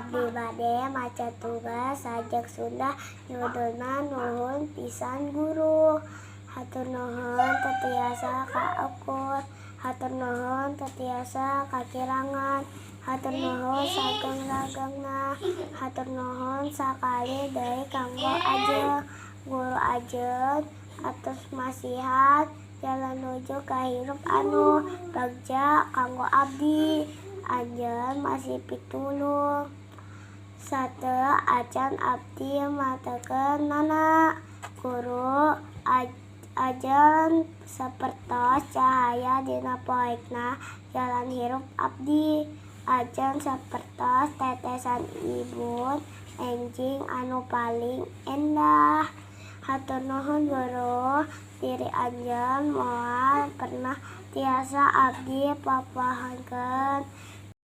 abdi bade maca tugas sajak Sunda nyudulna nuhun pisan guru. Hatur nuhun tetiasa kaukur, hatur nuhun tetiasa kakirangan, hatur nuhun sageng-sagengna, hatur nuhun sakali deui kanggo ajeng. Guru ajeng atos masihat jalan nuju ka hirup anu bagja kanggo abdi. Anjeun masih pitulung sateu acan abdi matekeun nana. Guru ajen sapertos cahaya dina poekna jalan hirup abdi. Ajen sapertos tetesan embun enjing anu paling endah. Hatur nuhun guru, diri anjeun moal pernah tiasa abdi papahankeun